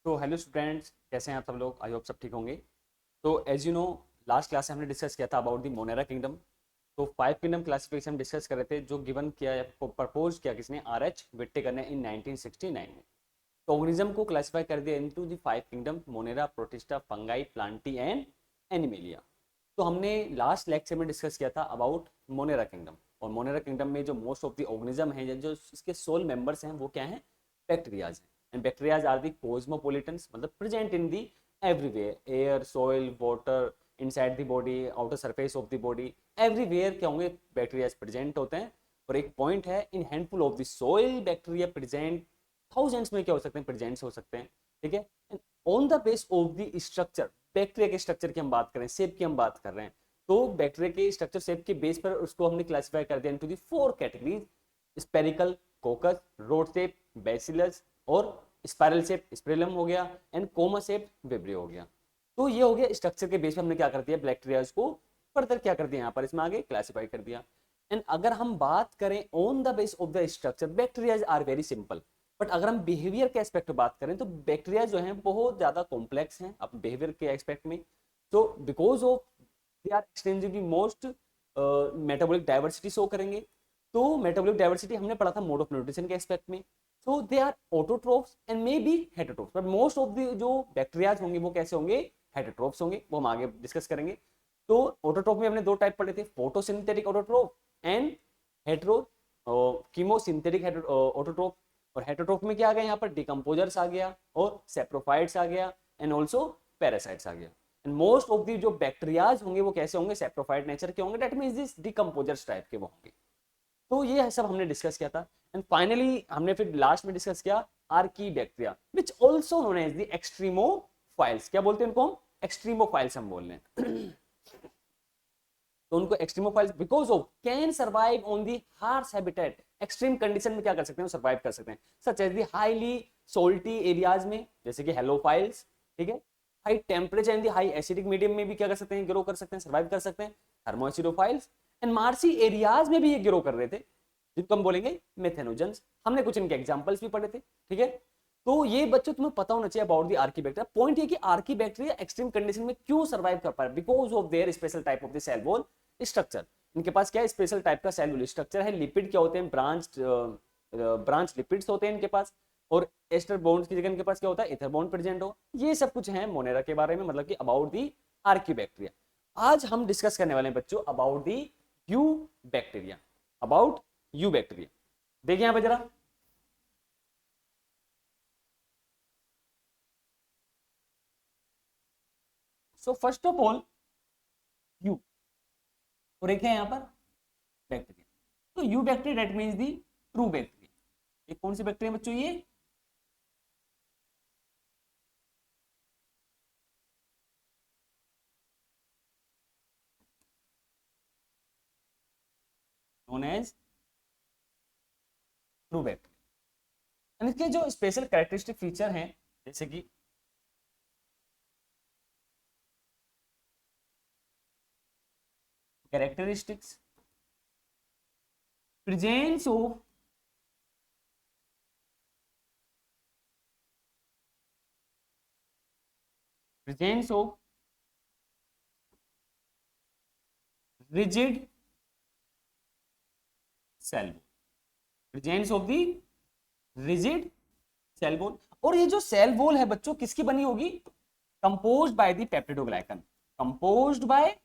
तो hello students, कैसे हैं आप सब लोग। आई होप सब ठीक होंगे। तो as you know, last class से हमने डिस्कस किया था अबाउट द मोनेरा किंगडम। तो 5 किंगडम क्लासिफिकेशन डिस्कस कर रहे थे जो गिवन किया प्रपोज किया किसने, RH विट्टिकर ने इन 1969 में। तो ऑर्गेनिज्म को क्लासिफाई कर दिया into the 5 kingdom: Monera, protista, fungi, Plantae and animalia. तो हमने लास्ट लेक्चर में डिस्कस किया था अबाउट मोनेरा किंगडम। और मोनेरा किंगडम में जो मोस्ट ऑफ द ऑर्गेनिज्म है, जो इसके सोल मेंबर्स हैं, वो क्या हैं? बैक्टीरियाज हैं। एंड बैक्टीरियाज आर दी कॉस्मोपोलिटन्स, मतलब present in the everywhere, air, soil, water, inside the body, outer surface of the body, everywhere क्या होंगे? बैक्टीरियाज प्रेजेंट होते हैं। और एक पॉइंट है, in handful of the soil bacteria present, thousands में क्या हो सकते हैं? प्रेजेंट्स हो सकते हैं। ठीक है। On the base of the structure, bacteria के स्ट्रक्चर की हम बात करें, शेप की हम बात कर रहे हैं, तो बैक्टीरिया के स्ट्रक्चर शेप के बेस पर उसको हमने क्लासिफाई कर दिया into the 4 categories: spherical, कोकस, rod shape, bacillus, और स्पाइरल शेप स्पिरिलम हो गया, एंड कोमा शेप विब्रियो हो गया। तो ये हो गया स्ट्रक्चर के बेस पे हमने क्या कर दिया, बैक्टीरियाज को फर्दर क्या कर दिया, यहाँ पर इसमें आगे क्लासिफाई कर दिया। एंड अगर हम बात करें on the base of the structure, bacterias are very simple. But अगर हम बिहेवियर के एस्पेक्ट में बात करें तो बैक्टीरिया जो है बहुत ज्यादा कॉम्प्लेक्स हैं अब बिहेवियर के एस्पेक्ट में। तो because of they are extensively most metabolic diversity show करेंगे। तो मेटाबॉलिक डाइवर्सिटी हमने पढ़ा था मोड ऑफ न्यूट्रिशन के एस्पेक्ट में। So they are autotrophs and may be heterotrophs, but most of the जो बैक्टीरियाज होंगे वो कैसे होंगे? हेटरोट्रोफ्स होंगे। वो हम आगे डिस्कस करेंगे। तो ऑटोट्रोफ में हमने दो टाइप पढ़े थे, photosynthetic autotroph and hetero chemosynthetic autotroph. और हेटरोट्रोफ में क्या आ गया? यहाँ पर डिकम्पोजर्स आ गया, और सेप्रोफाइट्स आ गया, एंड ऑल्सो पैरासाइट्स आ गया। एंड मोस्ट ऑफ दी जो बैक्टीरियाज होंगे वो कैसे होंगे? सेप्रोफाइट नेचर के होंगे, that means this decomposers type के वो होंगे। तो ये सब हमने डिस्कस किया था। एंड फाइनली हमने फिर लास्ट में डिस्कस किया archaebacteria, which also known as the extremophiles. क्या बोलते हैं उनको? हम एक्सट्रीमोफाइल्स हम बोल रहे हैं। तो उनको extremophiles because of can survive on the harsh habitat, extreme condition में क्या कर सकते हैं? सर्वाइव कर सकते हैं, such as the highly salty areas में, जैसे कि हेलोफाइल्स। ठीक है। High temperature and the high acidic medium में भी क्या कर सकते हैं? ग्रो कर सकते हैं, सर्वाइव कर सकते हैं, थर्मोएसिडोफाइल्स। एंड मार्सी एरियाज में भी ये ग्रो कर रहे थे, जिनको हम बोलेंगे मेथेनोजेंस। हमने कुछ इनके एग्जांपल्स भी पढ़े थे। ठीक है। तो ये बच्चों तुम्हें पता होना चाहिए about the Archie bacteria. Point ये कि आर्की बैक्टीरिया एक्सट्रीम कंडीशन में क्यों सर्वाइव कर पा रहे? Because of their special type of the cell wall structure. इनके पास क्या है? स्पेशल टाइप का सेल वॉल स्ट्रक्चर है। लिपिड क्या होते हैं? ब्रांच लिपिड्स होते हैं इनके पास। और एस्टर बॉन्ड्स की जगह इनके पास क्या होता है? ईथर बॉन्ड प्रेजेंट हो। ये सब कुछ है मोनेरा के बारे में, मतलब कि अबाउट दी आर्की बैक्टीरिया। आज हम डिस्कस करने वाले हैं बच्चों about the you bacteria, about you bacteria. देखिए यहां पे जरा, so first of all you, और एक है यहां पर बैक्टीरिया। तो you bacteria that means the true bacteria. ये कौन सी बैक्टीरिया बच्चों? ये नोन एज ट्रू बैक्टीरिया। इसके जो स्पेशल कैरेक्टरिस्टिक फीचर हैं, जैसे कि characteristics, presence of presence of rigid cell wall, presence of the rigid cell wall. और ये जो सेल वॉल है बच्चों किसकी बनी होगी? Composed by the peptidoglycan, composed bye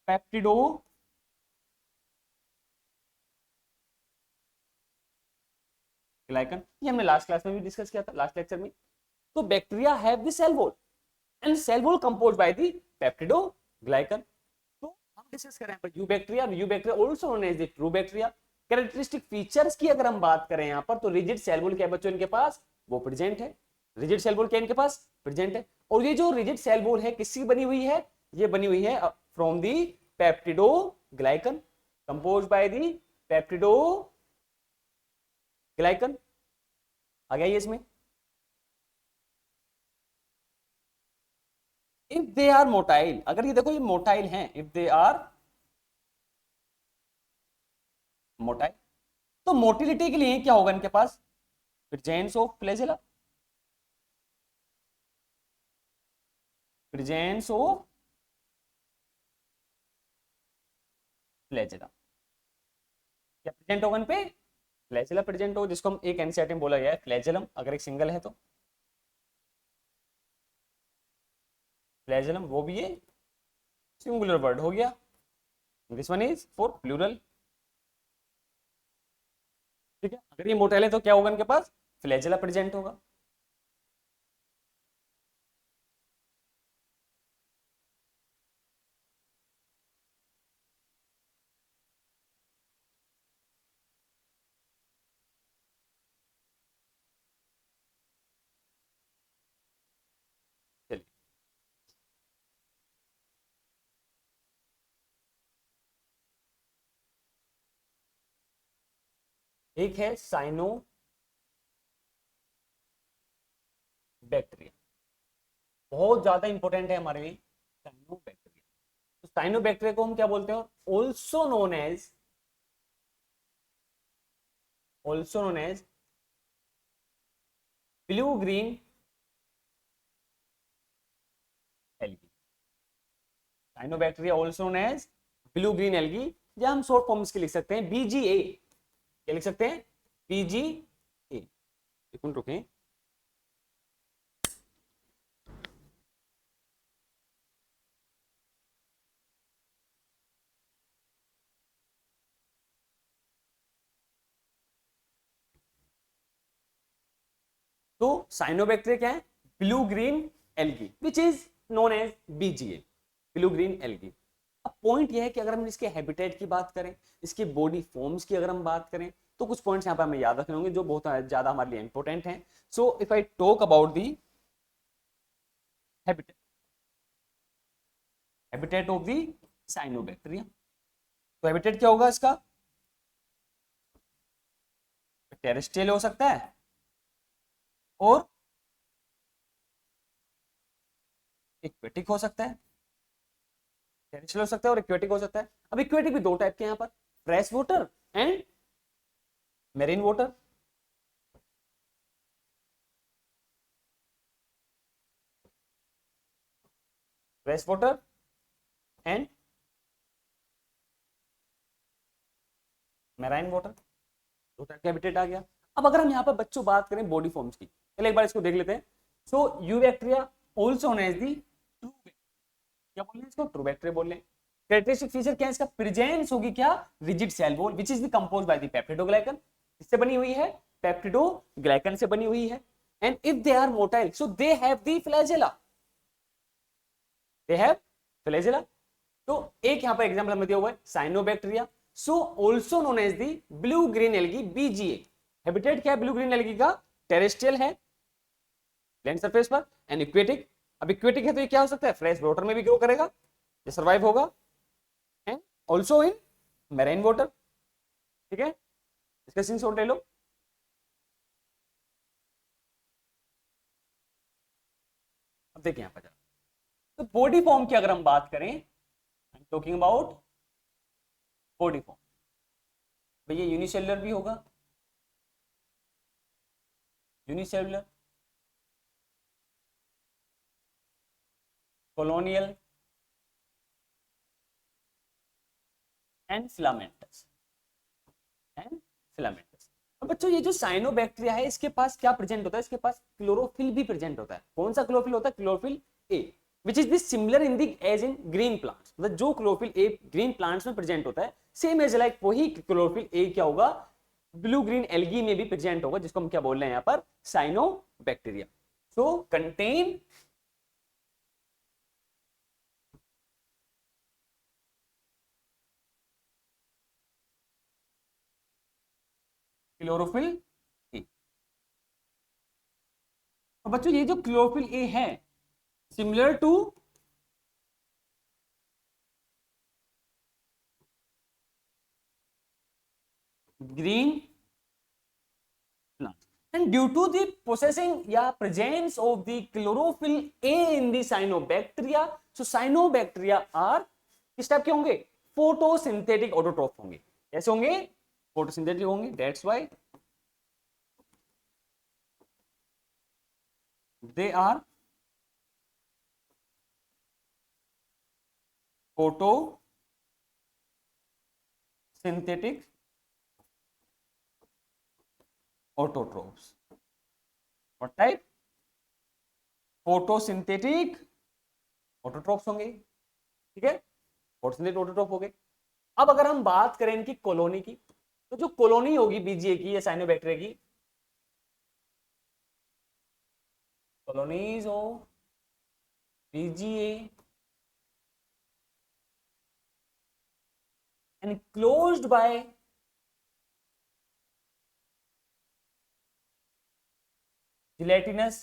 peptidoglycan. ये हमने लास्ट क्लास में भी डिस्कस किया था, लास्ट लेक्चर में। तो bacteria have the cell wall and cell wall composed by the peptidoglycan. तो हम डिस्कस कर रहे हैं eubacteria, eubacteria also known as the true bacteria. Characteristic features की अगर हम बात करें यहां पर, तो रिजिड सेल वॉल क्या बच्चों इनके पास? वो प्रेजेंट है। रिजिड सेल वॉल क्या इनके पास? प्रेजेंट है। और ये जो रिजिड सेल वॉल है किसकी बनी हुई है? ये बनी हुई है from the peptidoglycan, composed by the peptidoglycan. आ गया ये इसमें। इफ दे आर मोटाइल, अगर ये देखो ये मोटाइल हैं, इफ दे आर मोटाइल, तो मोटिलिटी के लिए क्या होगा इनके पास? Presence of flagella, presence of flagella, क्या प्रेजेंट होगा इन पे? फ्लैजेला प्रेजेंट हो, जिसको हम एक एनसीईआरटी में बोला गया है फ्लैजेलम, अगर एक सिंगल है तो फ्लैजेलम, वो भी ये सिंगुलर वर्ड हो गया। This one is for plural. ठीक है, अगर ये मोटेल है तो क्या होगा इनके पास? फ्लैजेला प्रेजेंट होगा। चलिए, एक है साइनो बैक्टीरिया, बहुत ज्यादा इंपॉर्टेंट है हमारे लिए साइनो बैक्टीरिया। तो साइनो बैक्टीरिया को हम क्या बोलते हैं? Also known as blue green algae. Cyanobacteria also known as blue green algae, या हम शॉर्ट फॉर्म इसके लिख सकते हैं बीजीए। क्या लिख सकते हैं? बीजीए। एक मिनट रुकें। तो साइनोबैक्टीरिया क्या है? Blue green algae, which is known as BGA, blue green algae. अब पॉइंट यह है कि अगर हम इसके हैबिटेट की बात करें, इसके बॉडी फॉर्म्स की अगर हम बात करें, तो कुछ पॉइंट्स यहाँ पर हमें याद रखने होंगे जो बहुत ज्यादा हमारे लिए इंपॉर्टेंट हैं। So if I talk about the habitat, habitat of the cyanobacteria, तो हैबिटेट क्या होगा इसका? टेरेस्ट्रियल हो सकता है और एक्वेटिक हो सकता है। टेरेस्ट्रियल हो सकता है और एक्वेटिक हो सकता है। अब एक्वेटिक भी दो टाइप के यहाँ पर, fresh water and marine water. Fresh water and marine water, दो टाइप का हैबिटेट आ गया। अब अगर हम यहाँ पर बच्चों बात करें बॉडी फॉर्म्स की, चलिए एक बार इसको देख लेते हैं। So eubacteria also known as the true, क्या बोल रहे हैं इसको? ट्रू बैक्टीरिया बोल रहे हैं। कैरेक्टरिस्टिक फीचर क्या है इसका? प्रेजेंस होगी क्या? Rigid cell wall which is composed by the peptidoglycan, इससे बनी हुई है, पेप्टिडोग्लाइकन से बनी हुई है। And if they are motile so they have the flagella, they have flagella. तो एक यहां पर एग्जांपल हमें दिया हुआ है cyanobacteria, so also known as the blue green algae BGA. Habitat क्या है ब्लू ग्रीन एल्गी का? टेरेस्ट्रियल है लैंड सरफेस पर, एंड इक्वेटिक। अब इक्वेटिक है तो ये क्या हो सकता है? फ्रेश वाटर में भी ग्रो करेगा, ये सर्वाइव होगा, and also in marine water. ठीक है, इसका स्क्रीनशॉट ले लो। अब देखिए यहां पर, तो बॉडी फॉर्म की अगर हम बात करें, टॉकिंग अबाउट बॉडी फॉर्म, भैया यूनिसेलुलर भी होगा, unicellular, colonial and filamentous, and filamentous. अब बच्चों ये जो साइनोबैक्टीरिया है इसके पास क्या प्रेजेंट होता है? इसके पास क्लोरोफिल भी प्रेजेंट होता है। कौन सा क्लोरोफिल होता है? Chlorophyll a, which is this similar in the as in green plants. मतलब जो क्लोरोफिल ए ग्रीन प्लांट्स में प्रेजेंट होता है, सेम एज लाइक वही क्लोरोफिल ए क्या होगा? ब्लू ग्रीन एल्गी में भी प्रेजेंट होगा, जिसको हम क्या बोल रहे हैं यहाँ पर? Cyanobacteria. So contain chlorophyll a. तो बच्चों ये जो क्लोरोफिल ए है similar to green plant, and due to the possessing या presence of the chlorophyll A in the cyanobacteria, so cyanobacteria are किस टाइप के होंगे? फोटोसिंथेटिक ऑटोट्रॉफ होंगे। कैसे होंगे? फोटोसिंथेटिक होंगे। That's why they are photosynthetic autotrophs. What type? Photosynthetic autotrophs होंगे, ठीक है, फोटोसिंथेटिक ऑटोट्रोप हो गए। अब अगर हम बात करें इनकी कॉलोनी की, तो जो कॉलोनी होगी बीजीए की या साइनोबैक्टीरिया की, colonies of BGA enclosed by gelatinous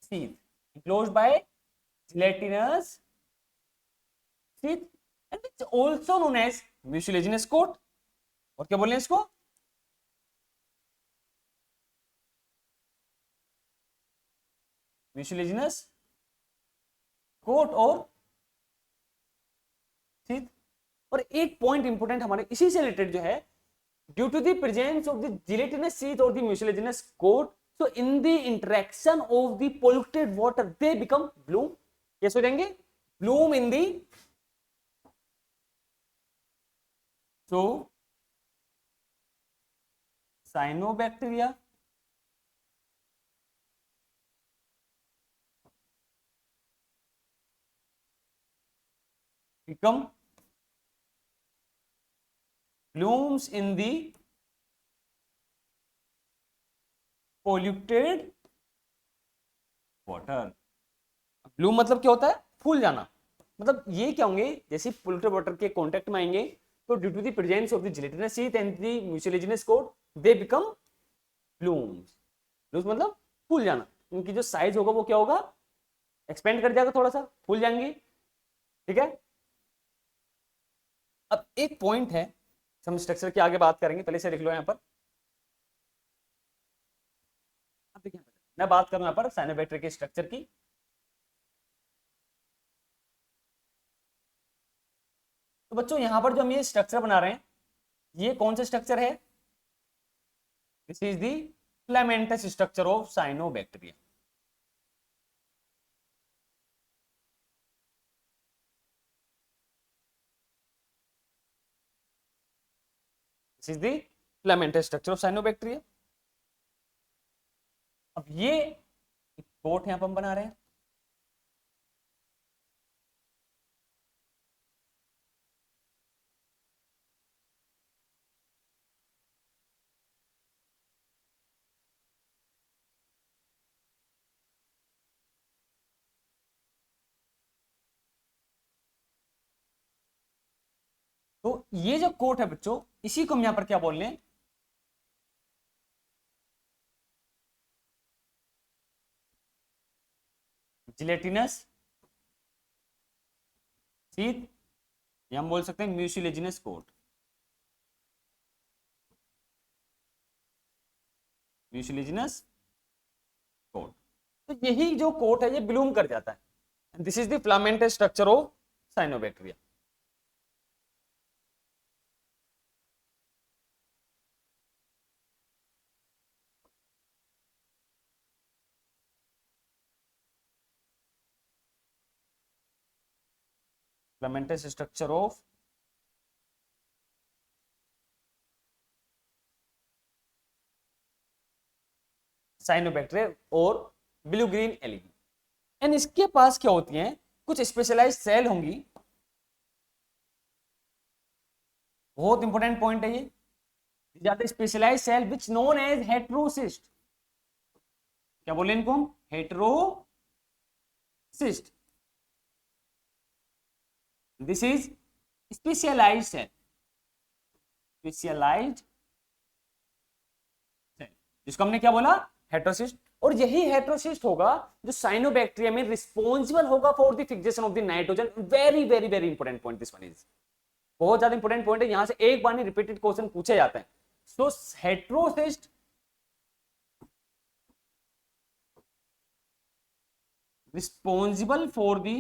sheath, enclosed by gelatinous sheath and it's also known as mucilaginous coat। और क्या बोले इसको? mucilaginous coat और sheath। और एक पॉइंट इंपोर्टेंट हमारे इसी से रिलेटेड जो है, due to the presence of the gelatinous sheath और the mucilaginous coat, so in the interaction of the polluted water they become bloom। कैसे हो जाएंगे? bloom in the, so cyanobacteria become blooms in the polluted water। Bloom मतलब क्या होता है? फूल जाना। मतलब ये क्या होंगे, जैसे पोल्यूटेड वाटर के कांटेक्ट में आएंगे तो due to the presence of the gelatinous sheath and the mucilaginous coat they become blooms. Blooms मतलब फूल जाना। उनकी जो साइज होगा वो क्या होगा? एक्सपेंड कर जाएगा, थोड़ा सा फूल जाएंगे, ठीक है। अब एक पॉइंट है, हम स्ट्रक्चर की आगे बात करेंगे, पहले से लिख लो यहां पर। अब देखिए मैं बात करूं यहां पर साइनोबैक्टीरिया के स्ट्रक्चर की। तो बच्चों यहां पर जो हम ये स्ट्रक्चर बना रहे हैं, ये कौन सा स्ट्रक्चर है? This is the filamentous structure of cyanobacteria. This is the filamentous structure of cyanobacteria. अब ये एक कोट यहां पर हम बना रहे हैं। तो ये जो कोट है बच्चों, इसी को हम यहां पर क्या बोल रहे हैं? जिलेटिनस शीथ, या हम बोल सकते हैं म्यूसिलेजिनस कोट। Mucilaginous coat. तो यही जो कोट है ये ब्लूम कर जाता है। This is the filamentous structure of cyanobacteria. Filamentous structure of cyanobacteria और ब्लू ग्रीन एलगी। एंड इसके पास क्या होती हैं? कुछ स्पेशलाइज्ड सेल होंगी। बहुत इंपॉर्टेंट पॉइंट है ये। these are the specialized cell which known as heterocyst। क्या बोले इनको हम? Heterocyst. This is specialised cell. Specialised cell, जिसको हमने क्या बोला? हेटेरोसिस्ट। और यही हेटेरोसिस्ट होगा जो साइनोबैक्टीरिया में रिस्पॉन्सिबल होगा for the fixation of the nitrogen. Very very very important point this one is. बहुत ज्यादा इंपॉर्टेंट पॉइंट है, यहां से एक बार नहीं रिपीटेड क्वेश्चन पूछे जाते हैं। So heterocyst responsible for the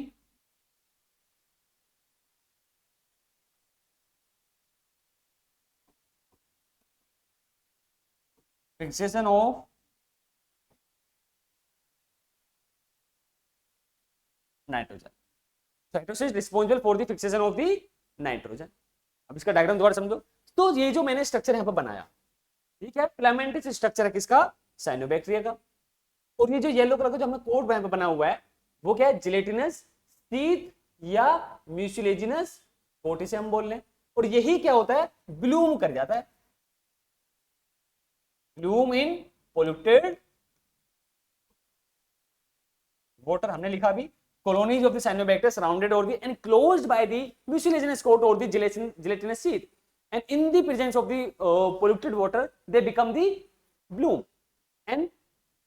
fixation of nitrogen. Cytosis responsible for the fixation of the nitrogen. अब इसका डायग्राम दोबारा समझो। तो ये जो मैंने स्ट्रक्चर यहाँ पर बनाया, ठीक है, फिलामेंटस स्ट्रक्चर है किसका, साइनोबैक्टीरिया का। और ये जो येलो कलर का जो हमने कोड यहाँ पे बना हुआ है वो क्या है, जिलेटिनस शीथ या म्यूसिलेजिनस कोट इसे हम बोल रहे हैं। और यही क्या होता है, ब्लूम कर जाता है, ब्लूम इन पोल्यूटेड वाटर। हमने लिखा अभी, colonies of the cyanobacteria surrounded or the enclosed by the mucilaginous coat or the gelatinous sheath, and in the presence of the polluted water they become the bloom, and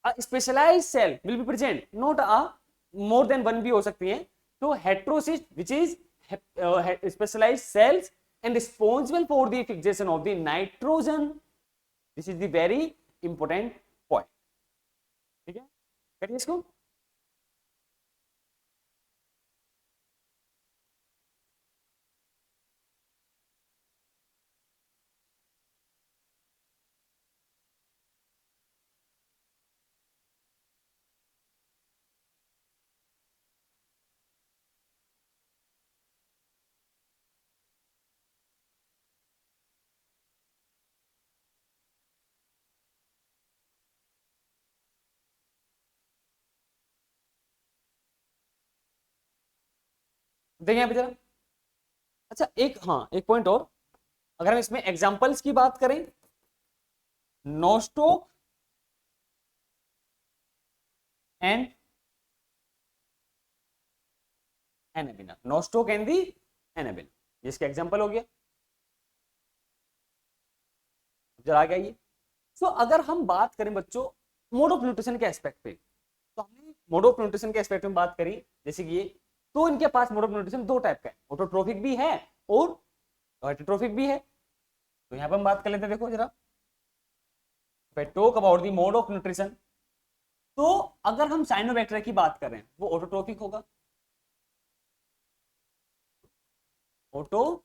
a specialized cell will be present, not a more than one भी हो सकती है। तो heterocyst which is specialized cells and responsible for the fixation of the nitrogen, this is the very important point। ठीक है, करिए इसको। देखिए यहाँ पे जरा, अच्छा एक, हाँ एक पॉइंट और, अगर हम इसमें एग्जांपल्स की बात करें, Nostoc and Anabaena, Nostoc and the Anabaena, जिसका एग्जांपल हो गया। जरा आ गया ये। सो अगर हम बात करें बच्चों मोड ऑफ न्यूट्रिशन के एस्पेक्ट पे, तो हमने मोड ऑफ न्यूट्रिशन के एस्पेक्ट में बात करी, जैसे कि ये, तो इनके पास मोड ऑफ न्यूट्रिशन दो टाइप का है, ऑटोट्रोफिक भी है और हेटेरोट्रोफिक भी है। तो यहाँ पर हम बात कर लेते हैं, देखो जरा, talk about the mode of nutrition. तो अगर हम साइनोबैक्टीरिया की बात कर रहे हैं वो ऑटोट्रोफिक होगा, ऑटोट्रोफिक,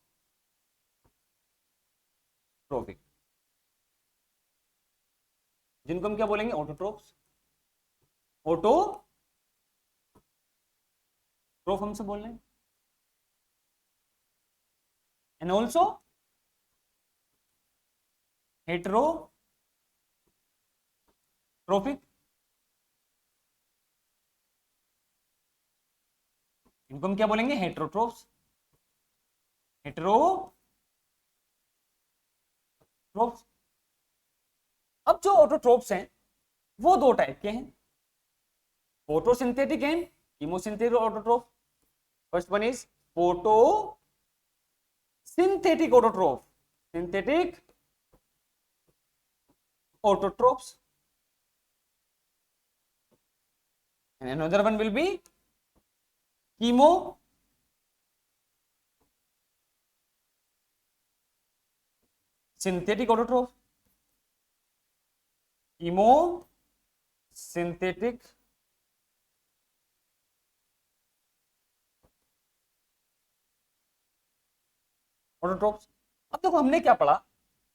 जिनको हम क्या बोलेंगे, ऑटोट्रोफ्स। ऑटोट्रोफ हमसे बोल रहे हैं, एंड ऑल्सो हेटेरोट्रोफिक, इनको हम क्या बोलेंगे, हेटेरोट्रोफ्स, हेटेरोट्रोफ्स। अब जो ऑटोट्रोफ्स हैं वो दो टाइप के हैं, photosynthetic and chemosynthetic autotroph. First one is photosynthetic autotroph, synthetic autotrophs, and another one will be chemosynthetic autotroph, chemosynthetic autotrophs। अब देखो हमने क्या पढ़ा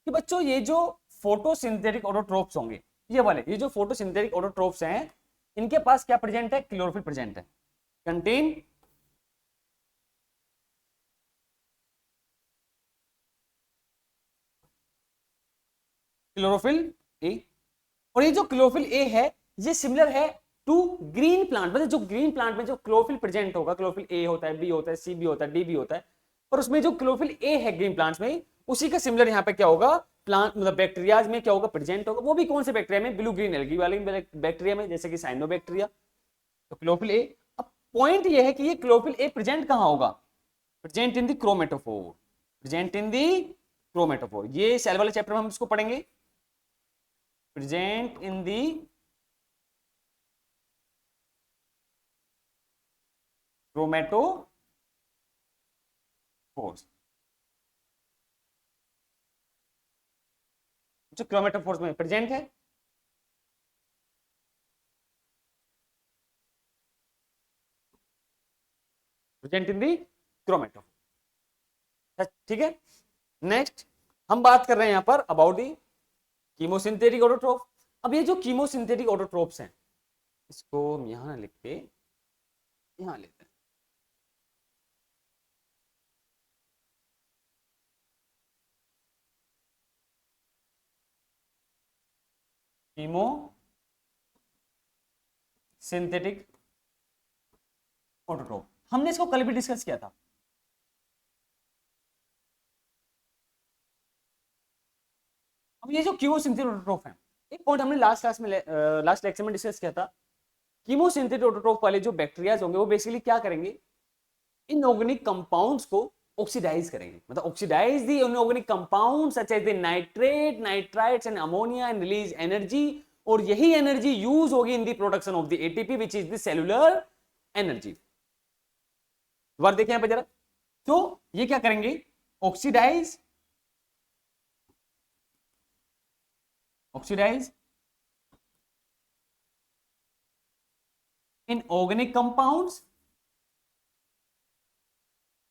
कि बच्चों ये जो फोटोसिंथेटिक ऑटोट्रोफ्स होंगे, ये वाले, ये जो फोटोसिंथेटिक ऑटोट्रोफ्स हैं, इनके पास क्या प्रेजेंट है, क्लोरोफिल प्रेजेंट है, कंटेन क्लोरोफिल ए। और ये जो क्लोरोफिल ए है ये सिमिलर है टू ग्रीन प्लांट, मतलब जो ग्रीन प्लांट में जो क्लोरोफिल प्रेजेंट होगा, क्लोरोफिल ए होता है, बी होता है, सी भी होता है, डी भी होता है, और उसमें जो क्लोरोफिल ए है ग्रीन प्लांट्स में, उसी का सिमिलर यहाँ पे क्या होगा, प्लांट मतलब बैक्टीरियाज में क्या होगा, प्रेजेंट होगा। वो भी कौन से बैक्टीरिया में, ब्लू ग्रीन एल्गी वाले बैक्टीरिया में, जैसे कि साइनोबैक्टीरिया। तो क्लोरोफिल ए, अब पॉइंट ये है कि ये क्लोरोफिल ए प्रेजेंट कहां होगा, present in the chromatophore, present in the chromatophore. ये सेल वाले चैप्टर में हम इसको पढ़ेंगे, प्रेजेंट इन द क्रोमेटोफोर्स। जो क्रोमेटोफोर्स में प्रेजेंट है, प्रेजेंट इन दी क्रोमेटोफोर। ठीक है, नेक्स्ट हम बात कर रहे हैं यहां पर अबाउट दी कीमोसिंथेटिक ऑटोट्रोफ। अब ये जो कीमोसिंथेटिक ऑटोट्रोफ्स हैं, इसको हम यहां लिखते, यहां लेते हैं, कीमो सिंथेटिक ऑटोट्रोफ, हमने इसको कल भी डिस्कस किया था। अब ये जो कीमो सिंथेटिक ऑटोट्रोफ है, एक पॉइंट हमने लास्ट क्लास में लास्ट लेक्चर में डिस्कस किया था। कीमो सिंथेटिक ऑटोट्रोफ वाले जो बैक्टीरियाज होंगे वो बेसिकली क्या करेंगे, इनऑर्गेनिक कंपाउंड्स को ऑक्सीडाइज करेंगे, मतलब oxidise the inorganic compounds such as the nitrate, nitrites and ammonia and release energy, और यही एनर्जी यूज होगी in the production of the ATP which is the cellular energy. दोबारा देखें यहां पे जरा, तो ये क्या करेंगे, oxidise oxidise inorganic compounds,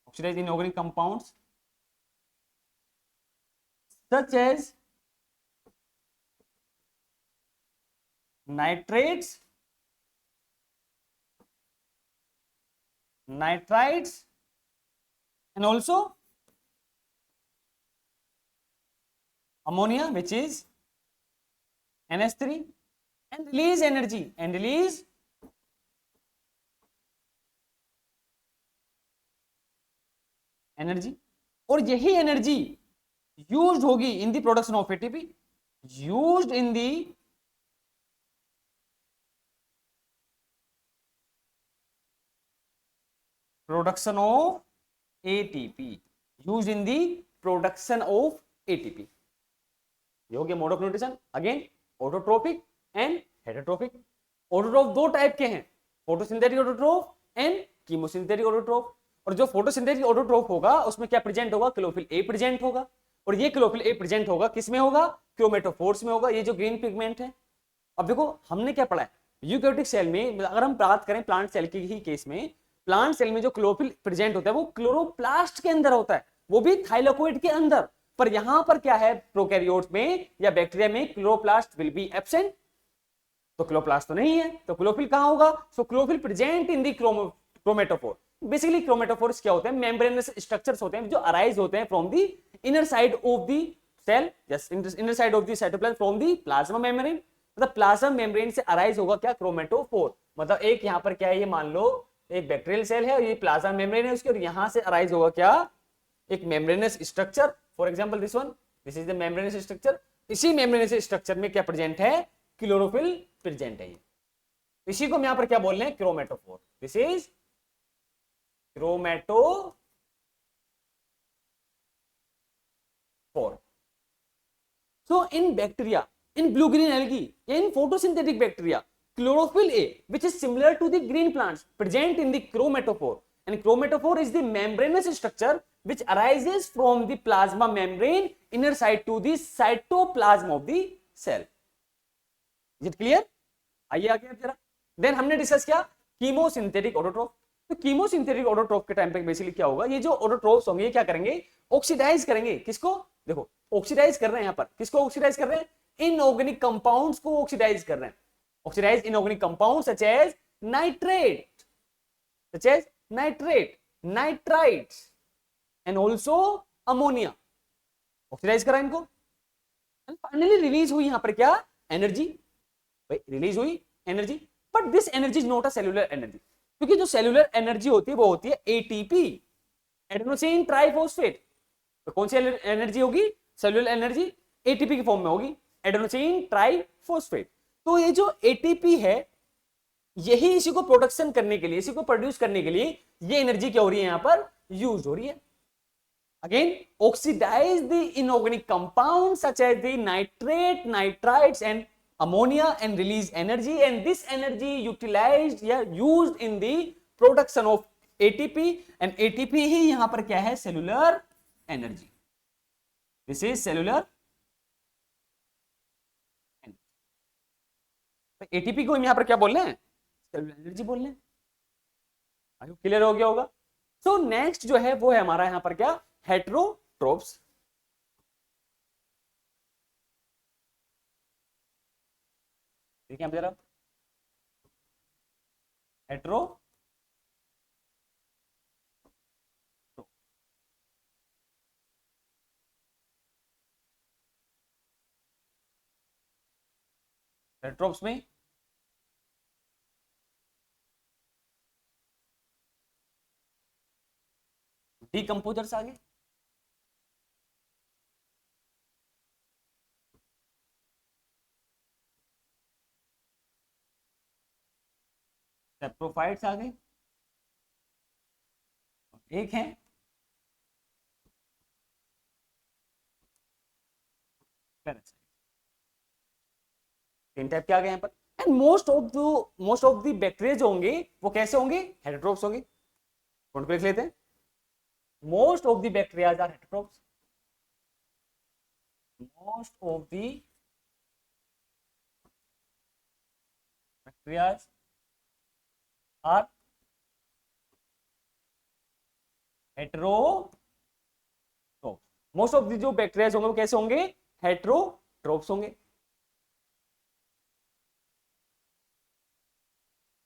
oxidize inorganic compounds such as nitrates, nitrites and also ammonia which is NH3 and release energy and release energy, और यही एनर्जी यूज्ड होगी in the production of ATP, used in the production of ATP, used in the production of ATP. ये हो गया mode of nutrition. Again autotrophic and heterotrophic. Autotroph दो type के हैं, photosynthetic autotroph and chemosynthetic autotroph. और जो photosynthetic autotroph होगा उसमें क्या प्रेजेंट होगा, क्लोरोफिल ए प्रेजेंट होगा, और ये क्लोरोफिल ए प्रेजेंट होगा किसमें होगा, क्रोमेटोफोर्स में होगा, ये जो ग्रीन पिगमेंट है। अब देखो हमने क्या पढ़ा है, यूकैरियोटिक सेल में अगर हम बात करें प्लांट सेल की ही केस में, प्लांट सेल में जो क्लोरोफिल प्रेजेंट होता है वो क्लोरोप्लास्ट के अंदर होता है, वो भी थाइलाकोइड के अंदर। पर यहां पर क्या है, प्रोकैरियोट्स में या बैक्टीरिया में क्लोरोप्लास्ट विल बी एब्सेंट, तो क्लोरोप्लास्ट तो नहीं है, तो क्लोरोफिल कहां होगा, so chlorophyll present in the chromatophore. Basically chromatophores क्या होते हैं, मेम्ब्रेनस स्ट्रक्चर्स होते हैं जो अराइज होते हैं from the inner side of the cell, yes inner side of the cytoplasm from the plasma membrane, मतलब प्लाज्मा मेम्ब्रेन से अराइज होगा क्या, क्रोमेटोफोर। मतलब एक यहां पर क्या है, ये मान लो एक बैक्टीरियल सेल है और ये प्लाज्मा मेम्ब्रेन है उसकी, और यहां से अराइज होगा क्या, एक membranous structure, for example this one, this is the membranous structure. इसी मेम्ब्रेनस स्ट्रक्चर में क्या प्रेजेंट है, क्लोरोफिल प्रेजेंट है। इसी को हम यहां पर क्या बोल रहे हैं, chromatophore. This is chromatophore. So in bacteria, in blue green algae, in photosynthetic bacteria, chlorophyll A, which is similar to the green plants, present in the chromatophore, and chromatophore is the membranous structure which arises from the plasma membrane inner side to the cytoplasm of the cell. Is it clear? आइए आगे अब जरा। Then हमने discuss किया chemosynthetic autotroph. तो chemosynthetic autotroph के time पे basically क्या होगा, ये जो ऑटोट्रोफ्स होंगे ये क्या करेंगे, ऑक्सीडाइज करेंगे, किसको, देखो ऑक्सीडाइज कर रहे हैं यहां पर, किसको ऑक्सीडाइज कर रहे हैं, इनऑर्गेनिक कंपाउंड्स को ऑक्सीडाइज कर रहे हैं। Oxidise inorganic compound such as nitrate, such as nitrate, nitrites and also ammonia, oxidise करा इनको। एंड फाइनली रिलीज हुई यहां पर क्या, एनर्जी, रिलीज हुई energy. But this energy is not a cellular energy, क्योंकि जो सेलुलर एनर्जी होती है वो होती है एटीपी, एडेनोसिन ट्राइफॉस्फेट। तो कौन सी एनर्जी होगी, सेलुलर एनर्जी एटीपी की फॉर्म में होगी, एडेनोसिन ट्राइफॉस्फेट। तो ये जो एटीपी है यही इसी को प्रोडक्शन करने के लिए, इसी को प्रोड्यूस करने के लिए ये एनर्जी क्या हो रही है, यहां पर यूज हो रही है। Again, oxidize the inorganic compounds such as the nitrate, nitrites and ammonia and release energy, and this energy utilized या used in the production of ATP, and ATP ही यहां पर क्या है, cellular energy. This is cellular energy. तो ATP को हम यहां पर क्या बोल रहे हैं, cellular energy बोल रहे हैं। आई क्लियर हो गया होगा। सो नेक्स्ट जो है वो है हमारा यहां पर क्या, हेटेरोट्रोफ्स। देखिए जरा, हेटेरो हेटरोट्रोप्स में डीकंपोजर्स आ गए, सेप्रोफाइट्स आ गए, एक है पैरासाइट। तीन टाइप के आ गए यहाँ पर। And most of the bacteria जो होंगे वो कैसे होंगे, हेटरोट्रोप्स होंगे। कौन पे लिख लेते हैं, most of the bacteria are heterotrophs, most of the bacteria are heterotrophs. Most of the जो बैक्टीरिया होंगे वो कैसे होंगे, हेटरोट्रोप्स होंगे।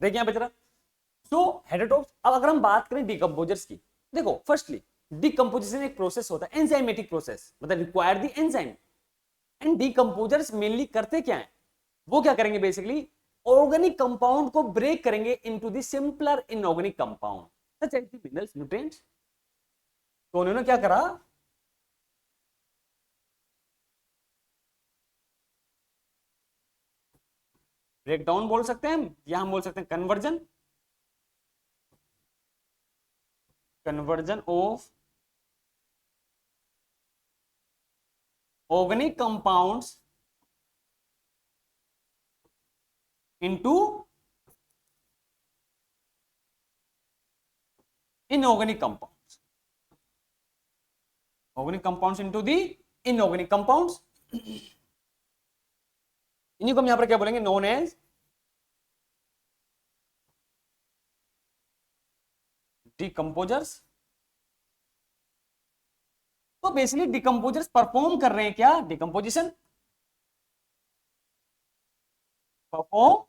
देखिए यहां पे जरा, सो हेटरोट्रोप्स। अब अगर हम बात करें डिकम्पोजर्स की, देखो फर्स्टली डिकम्पोजिशन एक प्रोसेस होता है, एंजाइमेटिक प्रोसेस, मतलब require the enzyme. And decomposers mainly करते क्या है, वो क्या करेंगे बेसिकली, ऑर्गेनिक कंपाउंड को ब्रेक करेंगे into the simpler inorganic compound such as the minerals, nutrients. तो उन्होंने क्या करा, ब्रेक डाउन बोल सकते हैं हम, या हम बोल सकते हैं conversion, conversion of organic compounds into inorganic compounds, organic compounds into the inorganic compounds. इन्हीं को हम यहां पर क्या बोलेंगे, नोन एज डिकम्पोजर्स। तो बेसिकली डिकम्पोजर्स परफॉर्म कर रहे हैं क्या, decomposition, perform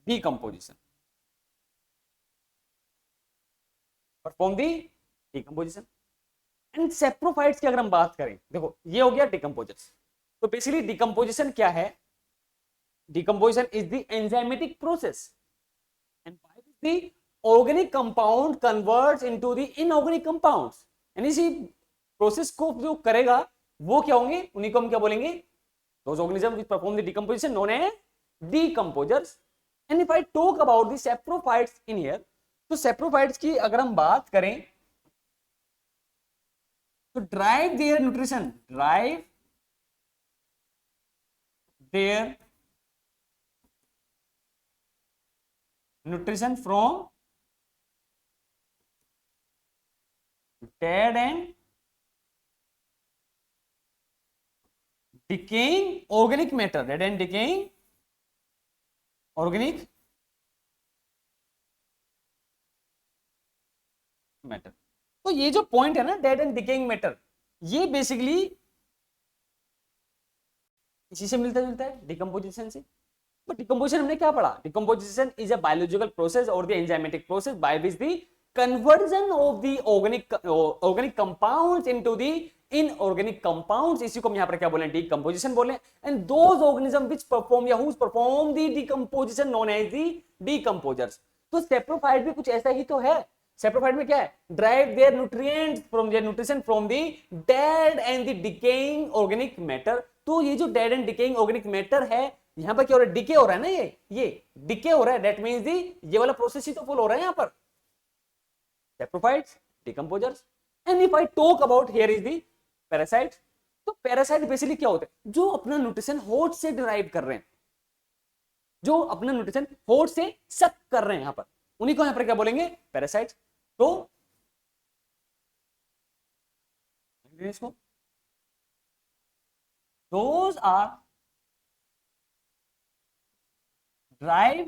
decomposition, perform the decomposition. And saprophytes की अगर हम बात करें, देखो ये हो गया डिकम्पोजर्स। तो बेसिकली डिकम्पोजिशन क्या है, decomposition is the enzymatic process and by which the organic compound converts into the inorganic compounds। यानी इसी प्रोसेस को जो करेगा वो क्या होंगे, उन्हीं को हम क्या बोलेंगे, those organisms which perform the decomposition known as decomposers। and if I talk about the saprophytes in here, तो saprophytes की अगर हम बात करें तो derive their nutrition, derive their nutrition from dead and decaying organic matter, dead and decaying organic matter। तो ये जो पॉइंट है ना, डेड एंड डिकेइंग मैटर, ये बेसिकली इसी से मिलता जुलता है, डिकम्पोजिशन से। बट डिकम्पोजिशन हमने क्या पढ़ा, decomposition is a biological process और the enzymatic process by which the conversion of the organic compounds into the inorganic compounds, इसी को हम यहां पर क्या बोले, डिकम्पोजिशन बोले। And those organism which perform या whose perform the decomposition known as the decomposers. तो सेप्रोफाइट भी कुछ ऐसा ही तो है। सेप्रोफाइट में क्या है, drive their nutrients from their nutrition from the dead and the decaying organic matter. तो ये जो dead and decaying organic matter है, यहां पर क्या हो रहा है, डिके हो रहा है ना, ये डिके हो रहा है, दैट मींस दी ये वाला प्रोसेस ही तो फुल हो रहा है यहां पर, saprophytes, decomposers. And if I talk about here is the parasites. तो पैरासाइट बेसिकली क्या होते हैं, जो अपना न्यूट्रिशन होस्ट से डिराइव कर रहे हैं, जो अपना न्यूट्रिशन होस्ट से सक कर रहे हैं, यहां पर उन्हीं को यहां पर क्या बोलेंगे, पैरासाइट्स। तो इसको those are derive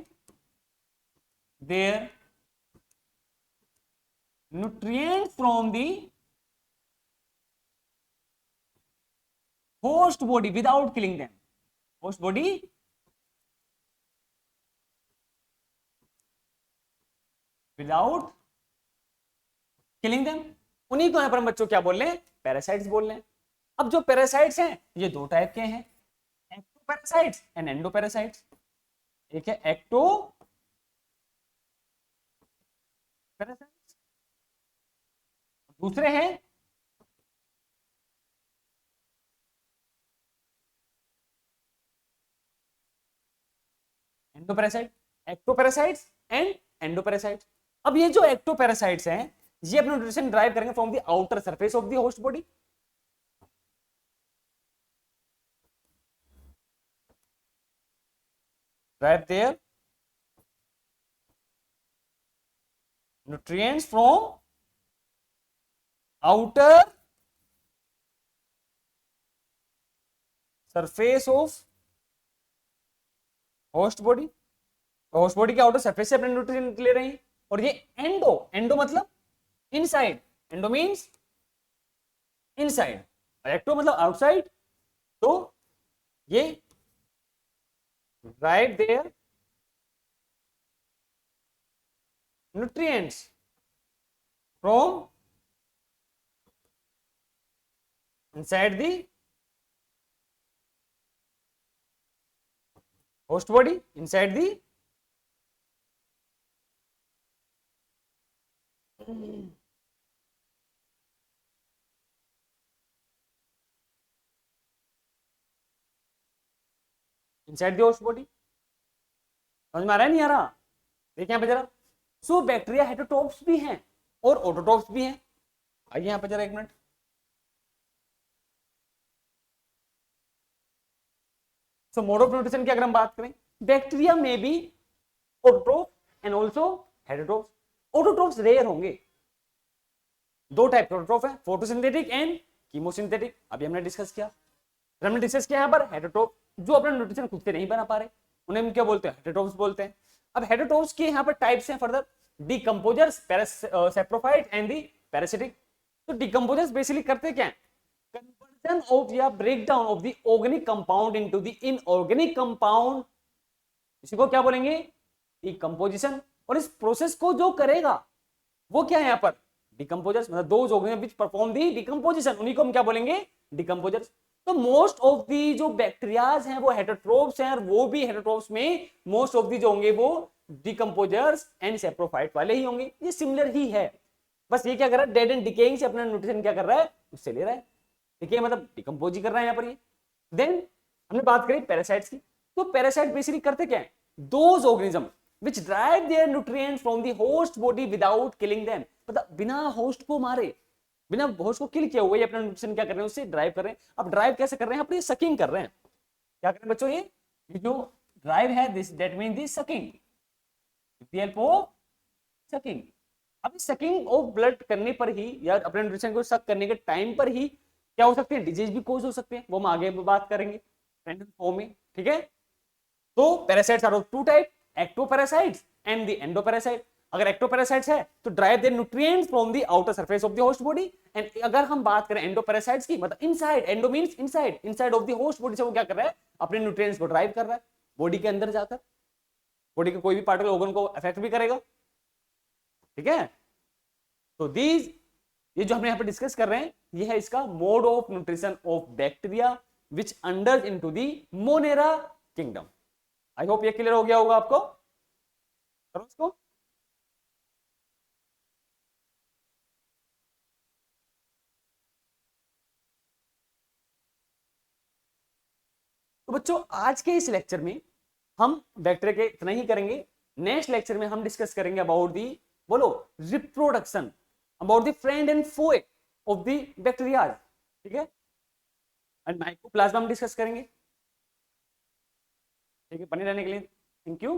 their nutrients from the host body without killing them, host body without killing them, उन्हीं को यहाँ पर हम बच्चों क्या बोल रहे हैं, पैरासाइट्स बोल रहे हैं। अब जो पैरासाइट्स हैं ये दो टाइप के हैं, एक्टोपैरासाइट्स एंड एंडोपैरासाइट्स। एक है एक्टो पैरासाइट्स, दूसरे हैं एंडोपैरासाइट, एक्टोपैरासाइट्स एंड एंडोपैरासाइट्स। अब ये जो एक्टोपैरासाइट्स हैं ये अपना न्यूट्रिशन ड्राइव करेंगे from the outer surface of the host body. Drive their nutrients from outer surface of host body, host body के आउटर सरफेस से अपने न्यूट्रिएंट ले रहे हैं। और ये एंडो, एंडो मतलब inside, endo means inside, ecto मतलब आउटसाइड। तो ये drive their nutrients from inside the host body, inside the inside the host body। समझ में आ रहा है नहीं आ रहा? देखिए यहाँ पे जरा, सो बैक्टीरिया हेटरोट्रोप्स भी हैं और ऑटोट्रोप्स भी हैं। आइए यहाँ पे जरा एक minute, so mode of nutrition की अगर हम बात करें, बैक्टीरिया में भी autotroph and also हेटरोट्रोप्स। Autotrophs rare होंगे, दो टाइप के ऑटोट्रोप है, फोटोसिंथेटिक एंड कीमोसिंथेटिक। अभी हमने डिस्कस किया, हमने डिस्कस किया यहाँ पर हेटरोट्रोप जो अपना न्यूट्रिशन खुद से नहीं बना पा रहे, उन्हें हम क्या बोलते हैं, हेटरोट्रोप्स बोलते हैं। अब हेटरोट्रोप्स के यहाँ पर टाइप्स हैं further, decomposers, saprophyte and the parasitic. तो डिकम्पोजर्स बेसिकली करते क्या है, कन्वर्जन ऑफ या breakdown of the organic compound into the inorganic compound, इसी को क्या बोलेंगे, डिकम्पोजिशन। और इस प्रोसेस को जो करेगा वो क्या है यहाँ पर, डिकम्पोजर्स, मतलब those organism which perform the decomposition, उन्हीं को हम क्या बोलेंगे, डिकम्पोजर्स। तो मोस्ट ऑफ दी जो बैक्टीरियाज हैं वो हेटरोट्रोप्स हैं, और वो भी हेटरोट्रोप्स में मोस्ट ऑफ दी जो होंगे वो डिकम्पोजर्स एंड सेप्रोफाइट वाले ही होंगे। ये सिमिलर ही है, बस ये क्या कर रहा है, डेड एंड डिकेइंग से अपना न्यूट्रिशन क्या कर रहा है, उससे ले रहा है। देखिए मतलब डिकम्पोज ही कर रहा है यहाँ पर ये। देन हमने बात करी पैरासाइट्स की, तो पैरासाइट बेसिकली करते क्या है, those organism which derive their nutrients from the host body without killing them, मतलब बिना होस्ट को मारे, बिना होस्ट को किल किए हुए अपना न्यूट्रिशन क्या कर रहे हैं, उससे ड्राइव कर रहे हैं। अब ड्राइव कैसे कर रहे हैं, अपनी सकिंग कर रहे हैं। क्या कर रहे हैं बच्चों, ये जो ड्राइव है this that mean the sucking, with the help of sucking. अब सकिंग ऑफ ब्लड करने पर ही या अपने न्यूट्रिशन को सक करने के टाइम पर ही क्या हो सकते हैं, डिजीज भी कोज हो सकते हैं, वो हम आगे बात करेंगे फॉर्म में, ठीक है। तो parasites are of two type, ectoparasites and the endoparasite. अगर एक्टोपैरासाइट्स है तो drive their nutrients from the outer surface of the host body, and अगर हम बात करें एंडोपैरासाइट्स की, मतलब inside, endo means inside, inside of the host body से वो क्या कर रहा है, अपने न्यूट्रिएंट्स को ड्राइव कर रहा है बॉडी के अंदर जाकर, बॉडी के कोई भी पार्ट ऑर्गन को अफेक्ट भी करेगा, ठीक है। तो दीज, ये जो हमने यहाँ पे डिस्कस कर रहे हैं, ये है इसका mode of nutrition of bacteria which under into the Monera kingdom. I hope ये क्लियर हो गया होगा आपको, करो इसको। तो बच्चों आज के इस लेक्चर में हम बैक्टीरिया के इतना ही करेंगे। नेक्स्ट लेक्चर में हम डिस्कस करेंगे अबाउट दी, बोलो, reproduction, about the friend and foe of the bacteria, ठीक है। एंड माइकोप्लाज्मा हम डिस्कस करेंगे, ठीक है। बने रहने के लिए थैंक यू।